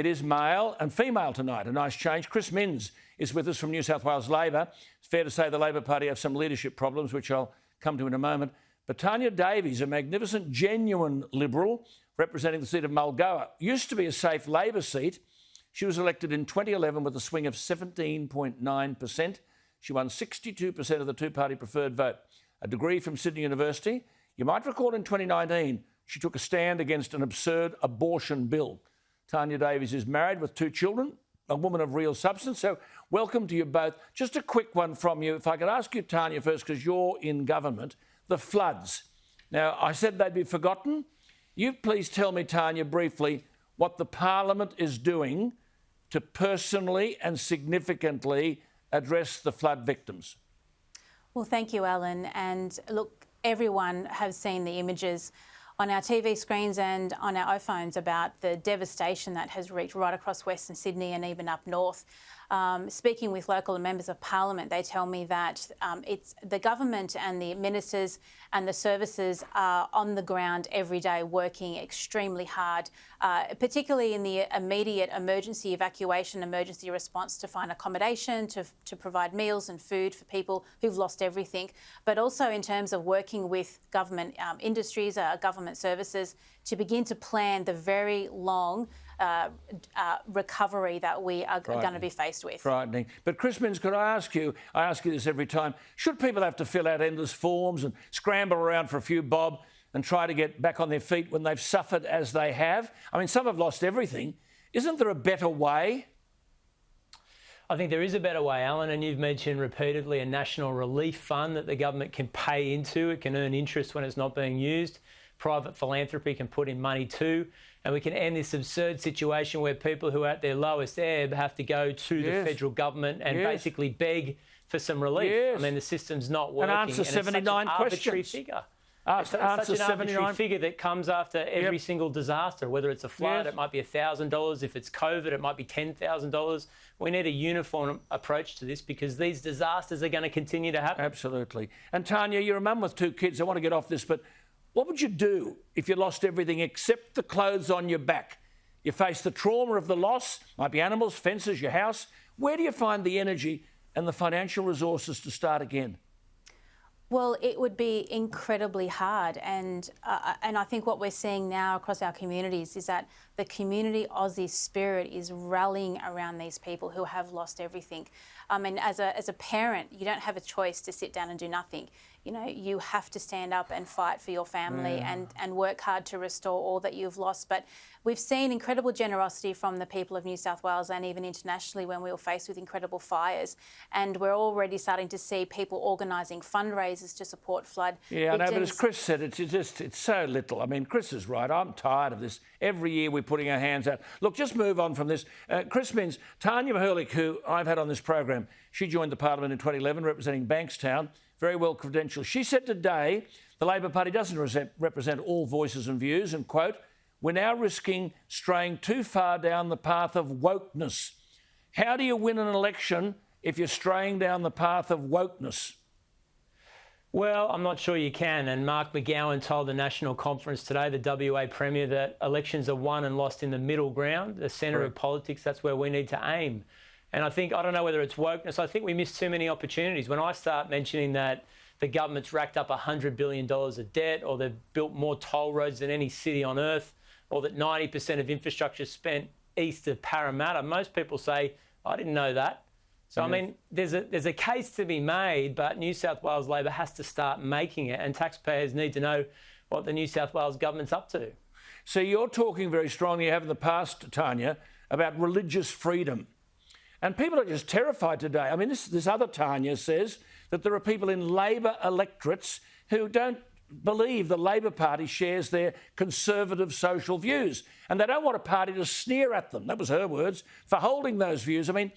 It is male and female tonight, a nice change. Chris Minns is with us from New South Wales Labor. It's fair to say the Labor Party have some leadership problems, which I'll come to in a moment. But Tania Davies, a magnificent, genuine Liberal representing the seat of Mulgoa, used to be a safe Labor seat. She was elected in 2011 with a swing of 17.9%. She won 62% of the two-party preferred vote. A degree from Sydney University. You might recall in 2019, she took a stand against an absurd abortion bill. Tania Davies is married with 2 children, a woman of real substance. So welcome to you both. Just a quick one from you. If I could ask you, Tania, first, because you're in government, the floods. Now, I said they'd be forgotten. You please tell me, Tania, briefly, what the Parliament is doing to personally and significantly address the flood victims. Well, thank you, Alan. And look, everyone has seen the images on our TV screens and on our iPhones about the devastation that has reached right across Western Sydney and even up north. Speaking with local members of Parliament, they tell me that it's the government and the ministers and the services are on the ground every day working extremely hard, particularly in the immediate emergency evacuation, emergency response to find accommodation, to provide meals and food for people who've lost everything, but also in terms of working with government industries, government services to begin to plan the very long recovery that we are going to be faced with. Frightening. But Chris Minns, could I ask you this every time, should people have to fill out endless forms and scramble around for a few bob and try to get back on their feet when they've suffered as they have? I mean, some have lost everything. Isn't there a better way? I think there is a better way, Alan, and you've mentioned repeatedly a national relief fund that the government can pay into. It can earn interest when it's not being used. Private philanthropy can put in money too, and we can end this absurd situation where people who are at their lowest ebb have to go to the federal government and basically beg for some relief. I mean, the system's not working. And answer 79 questions. Figure. Answer such an 79 arbitrary figure that comes after every single disaster, whether it's a flood, it might be $1,000. If it's COVID, it might be $10,000. We need a uniform approach to this because these disasters are going to continue to happen. Absolutely. And Tania, you're a mum with 2 kids. I want to get off this, but what would you do if you lost everything except the clothes on your back? You face the trauma of the loss, might be animals, fences, your house. Where do you find the energy and the financial resources to start again? Well, it would be incredibly hard, and I think what we're seeing now across our communities is that the community Aussie spirit is rallying around these people who have lost everything. I mean, as a parent, you don't have a choice to sit down and do nothing. You know, you have to stand up and fight for your family and work hard to restore all that you've lost. But we've seen incredible generosity from the people of New South Wales and even internationally when we were faced with incredible fires. And we're already starting to see people organising fundraisers to support flood victims. I know, but as Chris said, it's so little. I mean, Chris is right. I'm tired of this. Every year we're putting our hands out. Look, just move on from this. Chris Minns, Tania Mihailuk, who I've had on this program, she joined the Parliament in 2011 representing Bankstown. Very well credentialed. She said today the Labor Party doesn't represent all voices and views and, quote, we're now risking straying too far down the path of wokeness. How do you win an election if you're straying down the path of wokeness? Well, I'm not sure you can. And Mark McGowan told the National Conference today, the WA Premier, that elections are won and lost in the middle ground, the centre of politics. That's where we need to aim. And I don't know whether it's wokeness. I think we miss too many opportunities. When I start mentioning that the government's racked up $100 billion of debt, or they've built more toll roads than any city on earth, or that 90% of infrastructure is spent east of Parramatta, most people say, I didn't know that. So, I mean, there's a case to be made, but New South Wales Labor has to start making it, and taxpayers need to know what the New South Wales government's up to. So you're talking very strongly, you have in the past, Tania, about religious freedom. And people are just terrified today. I mean, this other Tania says that there are people in Labor electorates who don't believe the Labor Party shares their conservative social views, and they don't want a party to sneer at them, that was her words, for holding those views. I mean,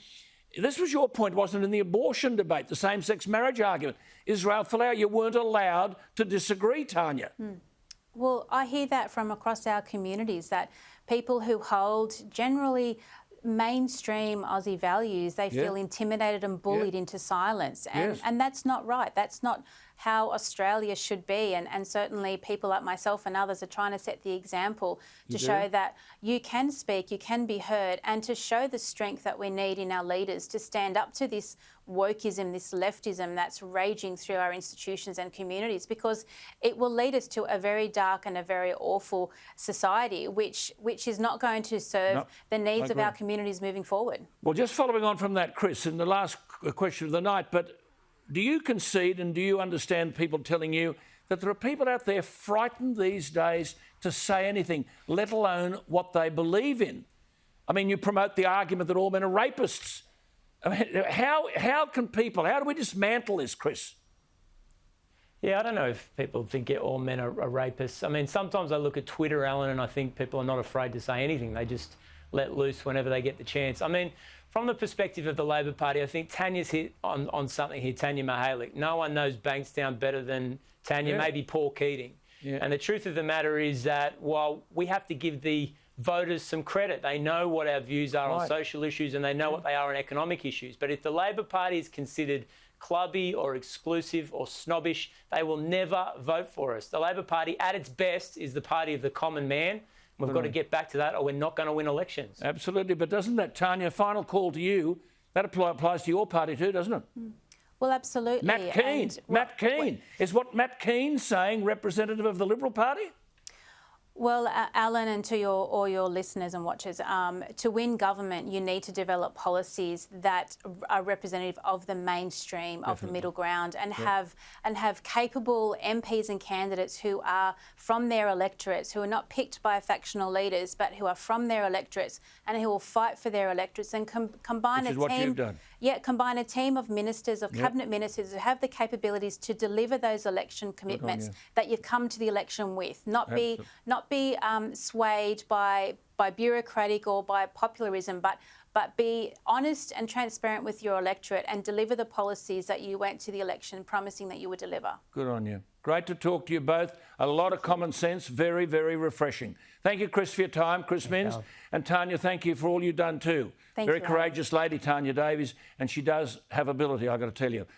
this was your point, wasn't it, in the abortion debate, the same-sex marriage argument. Israel Folau, you weren't allowed to disagree, Tania. Well, I hear that from across our communities, that people who hold generally mainstream Aussie values, they feel intimidated and bullied into silence. And that's not right. That's not how Australia should be. And certainly people like myself and others are trying to set the example to show that you can speak, you can be heard, and to show the strength that we need in our leaders to stand up to this wokeism, this leftism that's raging through our institutions and communities, because it will lead us to a very dark and a very awful society, which is not going to serve the needs of our communities moving forward. Well, just following on from that, Chris, and the last question of the night, but do you concede and do you understand people telling you that there are people out there frightened these days to say anything, let alone what they believe in? I mean, you promote the argument that all men are rapists. I mean, how can people, how do we dismantle this, Chris? Yeah, I don't know if people think all men are rapists. I mean, sometimes I look at Twitter, Alan, and I think people are not afraid to say anything. They just let loose whenever they get the chance. I mean, from the perspective of the Labor Party, I think Tania's hit on something here, Tania Mihailuk. No one knows Bankstown better than Tania, maybe Paul Keating. Yeah. And the truth of the matter is that while we have to give the voters some credit, they know what our views are on social issues and they know what they are on economic issues. But if the Labor Party is considered clubby or exclusive or snobbish, they will never vote for us. The Labor Party, at its best, is the party of the common man. We've got to get back to that or we're not going to win elections. Absolutely. But doesn't that, Tania, final call to you, that applies to your party too, doesn't it? Well, absolutely. Matt Keane. Matt Keane. Is what Matt Keane saying representative of the Liberal Party? Well, Alan, and to all your listeners and watchers, to win government, you need to develop policies that are representative of the mainstream, of the middle ground, and have capable MPs and candidates who are from their electorates, who are not picked by factional leaders, but who are from their electorates and who will fight for their electorates and combine Which is a what team. you've done. Yeah, combine a team of ministers, of cabinet ministers who have the capabilities to deliver those election commitments that you come to the election with, not be swayed by bureaucratic or by popularism, but be honest and transparent with your electorate and deliver the policies that you went to the election promising that you would deliver. Good on you. Great to talk to you both. A lot of common sense, very, very refreshing. Thank you, Chris, for your time, Chris Minns. And Tania, thank you for all you've done too. Thank very you, courageous lady, Tania Davies, and she does have ability, I've got to tell you.